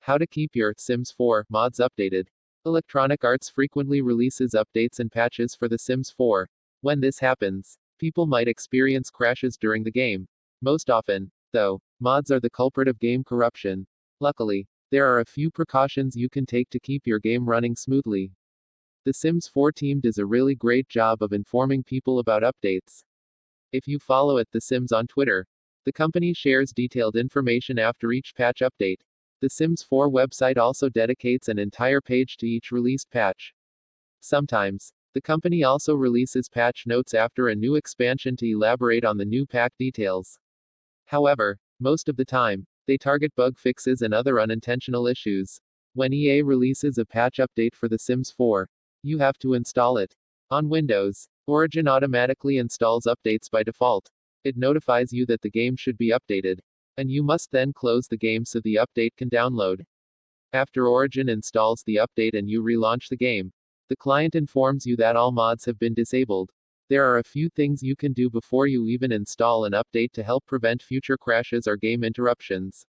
How to keep your Sims 4 mods updated. Electronic Arts frequently releases updates and patches for The Sims 4. When this happens, people might experience crashes during the game. Most often, though, mods are the culprit of game corruption. Luckily, there are a few precautions you can take to keep your game running smoothly. The Sims 4 team does a really great job of informing people about updates. If you follow The Sims on Twitter, the company shares detailed information after each patch update. The Sims 4 website also dedicates an entire page to each released patch. Sometimes, the company also releases patch notes after a new expansion to elaborate on the new pack details. However, most of the time, they target bug fixes and other unintentional issues. When EA releases a patch update for The Sims 4, you have to install it. On Windows, Origin automatically installs updates by default. It notifies you that the game should be updated, and you must then close the game so the update can download. After Origin installs the update and you relaunch the game, the client informs you that all mods have been disabled. There are a few things you can do before you even install an update to help prevent future crashes or game interruptions.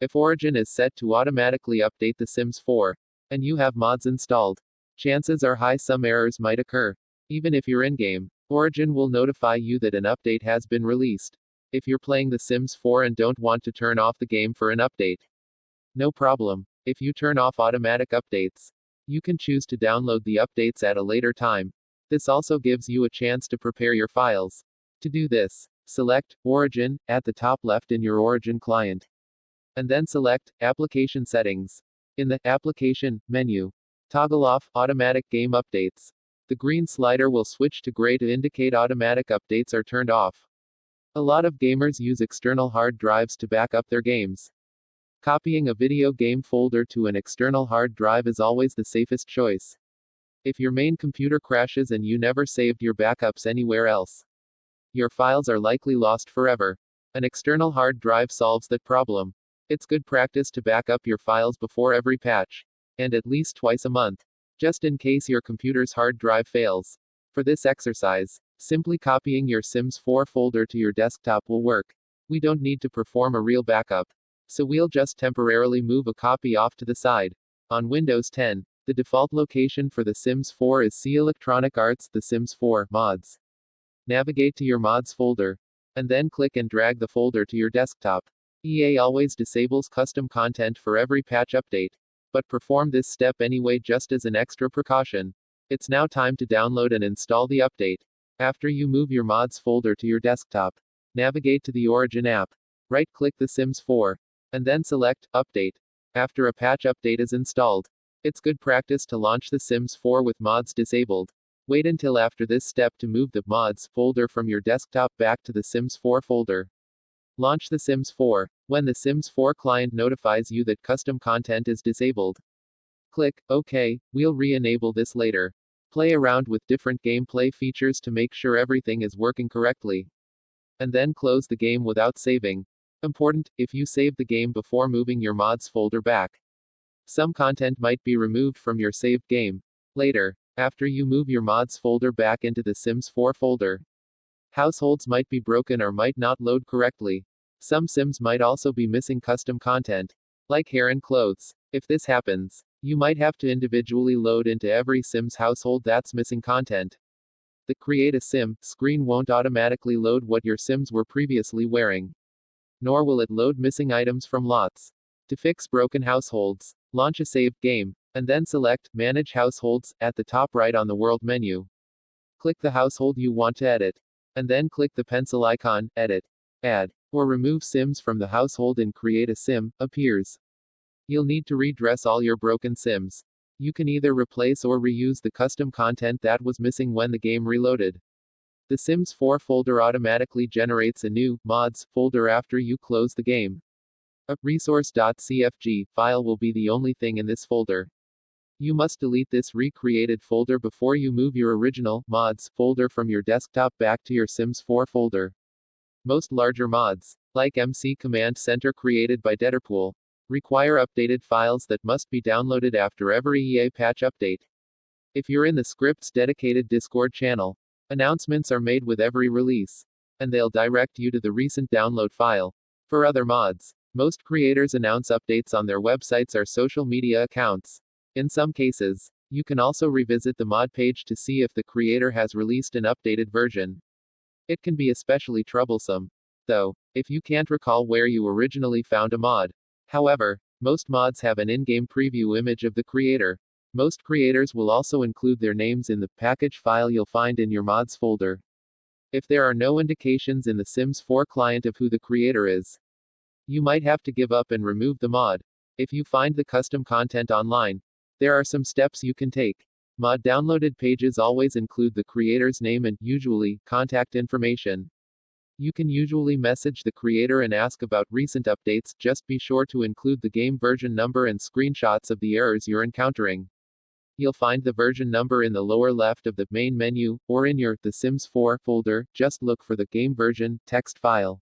If Origin is set to automatically update The Sims 4, and you have mods installed, chances are high some errors might occur. Even if you're in-game, Origin will notify you that an update has been released. If you're playing The Sims 4 and don't want to turn off the game for an update, no problem. If you turn off automatic updates, you can choose to download the updates at a later time. This also gives you a chance to prepare your files. To do this, select Origin at the top left in your Origin client, and then select Application Settings. In the Application menu, toggle off Automatic Game Updates. The green slider will switch to gray to indicate automatic updates are turned off. A lot of gamers use external hard drives to back up their games. Copying a video game folder to an external hard drive is always the safest choice. If your main computer crashes and you never saved your backups anywhere else, your files are likely lost forever. An external hard drive solves that problem. It's good practice to back up your files before every patch, and at least twice a month, just in case your computer's hard drive fails. For this exercise, simply copying your Sims 4 folder to your desktop will work. We don't need to perform a real backup, so we'll just temporarily move a copy off to the side. On Windows 10, the default location for The Sims 4 is C. Electronic Arts The Sims 4 Mods. Navigate to your Mods folder, and then click and drag the folder to your desktop. EA always disables custom content for every patch update, but perform this step anyway just as an extra precaution. It's now time to download and install the update. After you move your Mods folder to your desktop, navigate to the Origin app. Right-click The Sims 4, and then select Update. After a patch update is installed, it's good practice to launch The Sims 4 with mods disabled. Wait until after this step to move the mods folder from your desktop back to the Sims 4 folder. Launch The Sims 4. When the Sims 4 client notifies you that custom content is disabled, click OK. We'll re-enable this later. Play around with different gameplay features to make sure everything is working correctly, and then close the game without saving. Important, if you save the game before moving your mods folder back, some content might be removed from your saved game. Later, after you move your mods folder back into the Sims 4 folder, households might be broken or might not load correctly. Some Sims might also be missing custom content, like hair and clothes. If this happens, you might have to individually load into every Sims household that's missing content. The Create a Sim screen won't automatically load what your Sims were previously wearing, nor will it load missing items from lots. To fix broken households, launch a saved game, and then select Manage Households at the top right on the World menu. Click the household you want to edit, and then click the pencil icon, Edit, Add, or Remove Sims from the household and Create a Sim appears. You'll need to redress all your broken Sims. You can either replace or reuse the custom content that was missing when the game reloaded. The Sims 4 folder automatically generates a new Mods folder after you close the game. A resource.cfg file will be the only thing in this folder. You must delete this recreated folder before you move your original Mods folder from your desktop back to your Sims 4 folder. Most larger mods, like MC Command Center created by Deadpool, require updated files that must be downloaded after every EA patch update. If you're in the script's dedicated Discord channel, announcements are made with every release, and they'll direct you to the recent download file. For other mods, Most creators announce updates on their websites or social media accounts. In some cases, you can also revisit the mod page to see if the creator has released an updated version. It can be especially troublesome, though, if you can't recall where you originally found a mod. However, most mods have an in-game preview image of the creator. Most creators will also include their names in the package file you'll find in your mods folder. If there are no indications in the Sims 4 client of who the creator is, you might have to give up and remove the mod. If you find the custom content online, there are some steps you can take. Mod downloaded pages always include the creator's name and, usually, contact information. You can usually message the creator and ask about recent updates, just be sure to include the game version number and screenshots of the errors you're encountering. You'll find the version number in the lower left of the main menu, or in your The Sims 4 folder. Just look for the game version text file.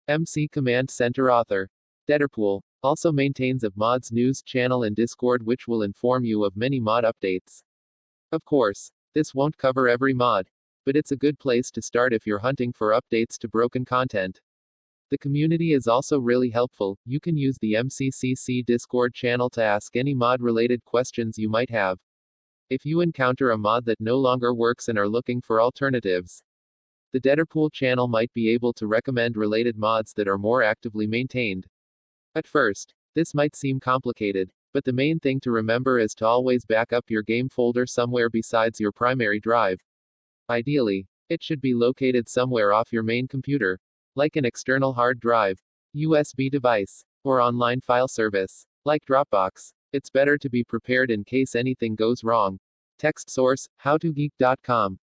MC Command Center author Deaderpool also maintains a mods news channel and Discord which will inform you of many mod updates. Of course, this won't cover every mod, but it's a good place to start if you're hunting for updates to broken content. The community is also really helpful. You can use the MCCC Discord channel to ask any mod related questions you might have. If you encounter a mod that no longer works and are looking for alternatives, the Deaderpool channel might be able to recommend related mods that are more actively maintained. At first, this might seem complicated, but the main thing to remember is to always back up your game folder somewhere besides your primary drive. Ideally, it should be located somewhere off your main computer, like an external hard drive, USB device, or online file service, like Dropbox. It's better to be prepared in case anything goes wrong. Text source, howtogeek.com.